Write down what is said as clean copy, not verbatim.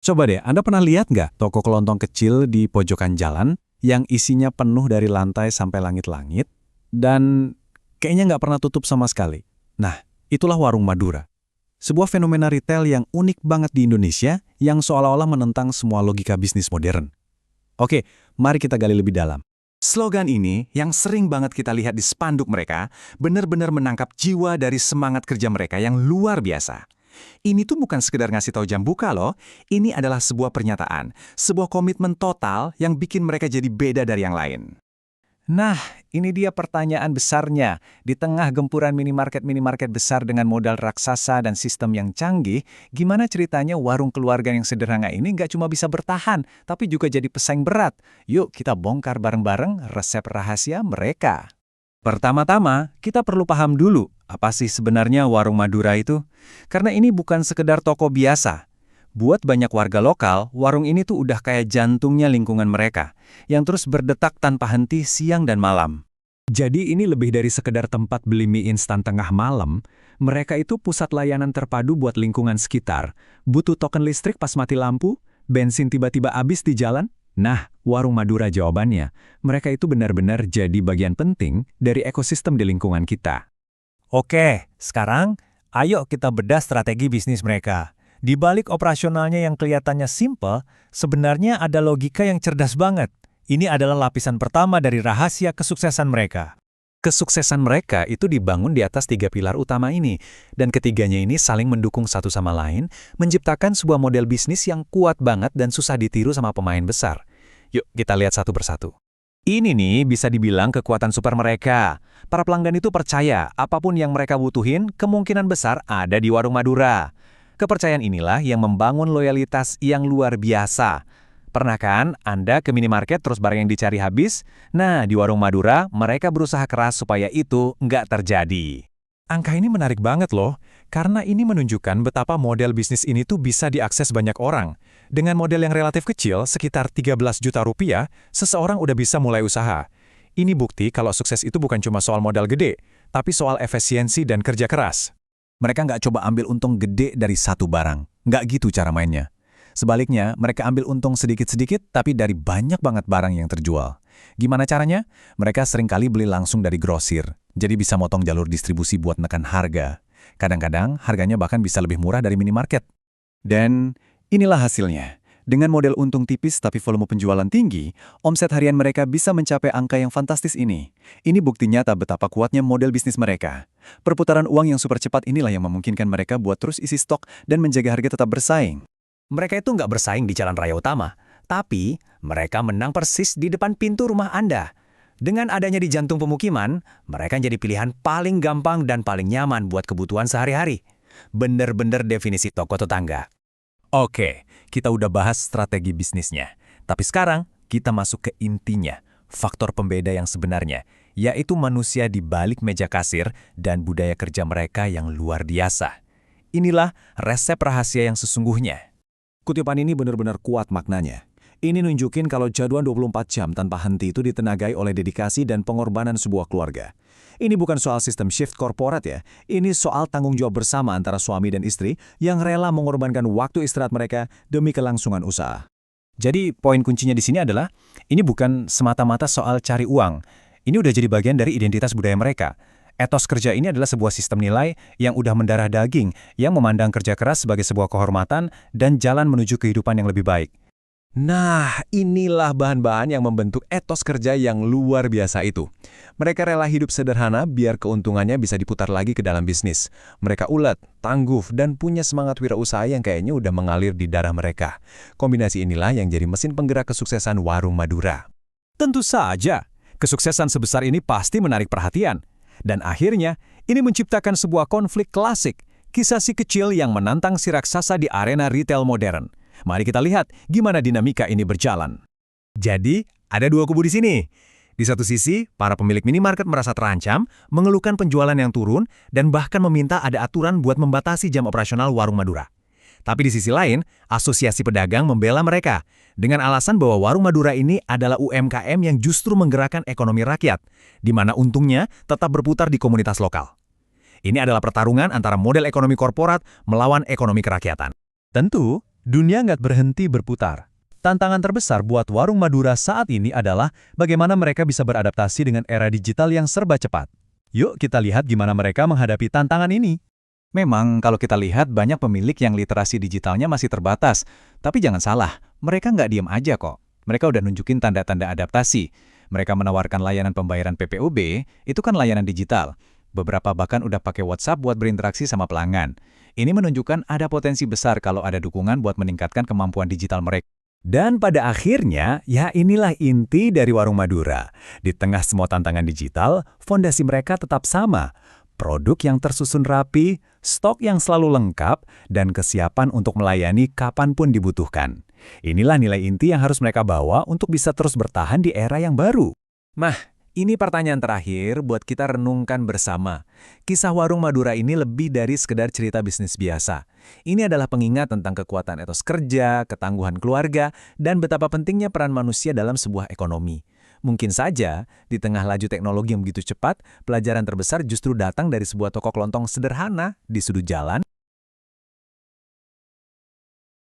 Coba deh, Anda pernah lihat nggak toko kelontong kecil di pojokan jalan yang isinya penuh dari lantai sampai langit-langit dan kayaknya nggak pernah tutup sama sekali? Nah, itulah warung Madura. Sebuah fenomena retail yang unik banget di Indonesia yang seolah-olah menentang semua logika bisnis modern. Oke, mari kita gali lebih dalam. Slogan ini yang sering banget kita lihat di spanduk mereka benar-benar menangkap jiwa dari semangat kerja mereka yang luar biasa. Ini tuh bukan sekedar ngasih tahu jam buka loh, ini adalah sebuah pernyataan, sebuah komitmen total yang bikin mereka jadi beda dari yang lain. Nah, ini dia pertanyaan besarnya. Di tengah gempuran minimarket-minimarket besar dengan modal raksasa dan sistem yang canggih, gimana ceritanya warung keluarga yang sederhana ini nggak cuma bisa bertahan, tapi juga jadi pesaing berat? Yuk kita bongkar bareng-bareng resep rahasia mereka. Pertama-tama, kita perlu paham dulu, apa sih sebenarnya warung Madura itu? Karena ini bukan sekedar toko biasa. Buat banyak warga lokal, warung ini tuh udah kayak jantungnya lingkungan mereka, yang terus berdetak tanpa henti siang dan malam. Jadi ini lebih dari sekedar tempat beli mie instan tengah malam, mereka itu pusat layanan terpadu buat lingkungan sekitar. Butuh token listrik pas mati lampu, bensin tiba-tiba habis di jalan. Nah, warung Madura jawabannya, mereka itu benar-benar jadi bagian penting dari ekosistem di lingkungan kita. Oke, sekarang ayo kita bedah strategi bisnis mereka. Di balik operasionalnya yang kelihatannya simple, sebenarnya ada logika yang cerdas banget. Ini adalah lapisan pertama dari rahasia kesuksesan mereka. Kesuksesan mereka itu dibangun di atas 3 pilar utama ini, dan ketiganya ini saling mendukung satu sama lain, menciptakan sebuah model bisnis yang kuat banget dan susah ditiru sama pemain besar. Yuk kita lihat satu persatu. Ini nih bisa dibilang kekuatan super mereka. Para pelanggan itu percaya apapun yang mereka butuhin, kemungkinan besar ada di warung Madura. Kepercayaan inilah yang membangun loyalitas yang luar biasa. Pernah kan Anda ke minimarket terus barang yang dicari habis? Nah, di warung Madura, mereka berusaha keras supaya itu nggak terjadi. Angka ini menarik banget loh, karena ini menunjukkan betapa model bisnis ini tuh bisa diakses banyak orang. Dengan model yang relatif kecil, sekitar 13 juta rupiah, seseorang udah bisa mulai usaha. Ini bukti kalau sukses itu bukan cuma soal modal gede, tapi soal efisiensi dan kerja keras. Mereka nggak coba ambil untung gede dari satu barang. Nggak gitu cara mainnya. Sebaliknya, mereka ambil untung sedikit-sedikit tapi dari banyak banget barang yang terjual. Gimana caranya? Mereka seringkali beli langsung dari grosir. Jadi bisa motong jalur distribusi buat nekan harga. Kadang-kadang harganya bahkan bisa lebih murah dari minimarket. Dan inilah hasilnya. Dengan model untung tipis tapi volume penjualan tinggi, omset harian mereka bisa mencapai angka yang fantastis ini. Ini bukti nyata betapa kuatnya model bisnis mereka. Perputaran uang yang super cepat inilah yang memungkinkan mereka buat terus isi stok dan menjaga harga tetap bersaing. Mereka itu nggak bersaing di jalan raya utama, tapi mereka menang persis di depan pintu rumah Anda. Dengan adanya di jantung pemukiman, mereka jadi pilihan paling gampang dan paling nyaman buat kebutuhan sehari-hari. Bener-bener definisi toko tetangga. Oke, kita udah bahas strategi bisnisnya. Tapi sekarang kita masuk ke intinya, faktor pembeda yang sebenarnya, yaitu manusia di balik meja kasir dan budaya kerja mereka yang luar biasa. Inilah resep rahasia yang sesungguhnya. Kutipan ini benar-benar kuat maknanya. Ini nunjukin kalau jadwal 24 jam tanpa henti itu ditenagai oleh dedikasi dan pengorbanan sebuah keluarga. Ini bukan soal sistem shift korporat ya, ini soal tanggung jawab bersama antara suami dan istri yang rela mengorbankan waktu istirahat mereka demi kelangsungan usaha. Jadi poin kuncinya di sini adalah, ini bukan semata-mata soal cari uang. Ini udah jadi bagian dari identitas budaya mereka. Etos kerja ini adalah sebuah sistem nilai yang udah mendarah daging, yang memandang kerja keras sebagai sebuah kehormatan dan jalan menuju kehidupan yang lebih baik. Nah, inilah bahan-bahan yang membentuk etos kerja yang luar biasa itu. Mereka rela hidup sederhana biar keuntungannya bisa diputar lagi ke dalam bisnis. Mereka ulet, tangguh, dan punya semangat wirausaha yang kayaknya udah mengalir di darah mereka. Kombinasi inilah yang jadi mesin penggerak kesuksesan warung Madura. Tentu saja, kesuksesan sebesar ini pasti menarik perhatian. Dan akhirnya, ini menciptakan sebuah konflik klasik, kisah si kecil yang menantang si raksasa di arena retail modern. Mari kita lihat gimana dinamika ini berjalan. Jadi, ada dua kubu di sini. Di satu sisi, para pemilik minimarket merasa terancam, mengeluhkan penjualan yang turun, dan bahkan meminta ada aturan buat membatasi jam operasional warung Madura. Tapi di sisi lain, asosiasi pedagang membela mereka, dengan alasan bahwa warung Madura ini adalah UMKM yang justru menggerakkan ekonomi rakyat, di mana untungnya tetap berputar di komunitas lokal. Ini adalah pertarungan antara model ekonomi korporat melawan ekonomi kerakyatan. Tentu, Dunia nggak berhenti berputar. Tantangan terbesar buat warung Madura saat ini adalah bagaimana mereka bisa beradaptasi dengan era digital yang serba cepat. Yuk kita lihat gimana mereka menghadapi tantangan ini. Memang kalau kita lihat banyak pemilik yang literasi digitalnya masih terbatas. Tapi jangan salah, mereka nggak diem aja kok. Mereka udah nunjukin tanda-tanda adaptasi. Mereka menawarkan layanan pembayaran PPOB, itu kan layanan digital. Beberapa bahkan udah pakai WhatsApp buat berinteraksi sama pelanggan. Ini menunjukkan ada potensi besar kalau ada dukungan buat meningkatkan kemampuan digital mereka. Dan pada akhirnya, ya inilah inti dari Warung Madura. Di tengah semua tantangan digital, fondasi mereka tetap sama. Produk yang tersusun rapi, stok yang selalu lengkap, dan kesiapan untuk melayani kapanpun dibutuhkan. Inilah nilai inti yang harus mereka bawa untuk bisa terus bertahan di era yang baru. Ini pertanyaan terakhir buat kita renungkan bersama. Kisah Warung Madura ini lebih dari sekedar cerita bisnis biasa. Ini adalah pengingat tentang kekuatan etos kerja, ketangguhan keluarga, dan betapa pentingnya peran manusia dalam sebuah ekonomi. Mungkin saja, di tengah laju teknologi yang begitu cepat, pelajaran terbesar justru datang dari sebuah toko kelontong sederhana di sudut jalan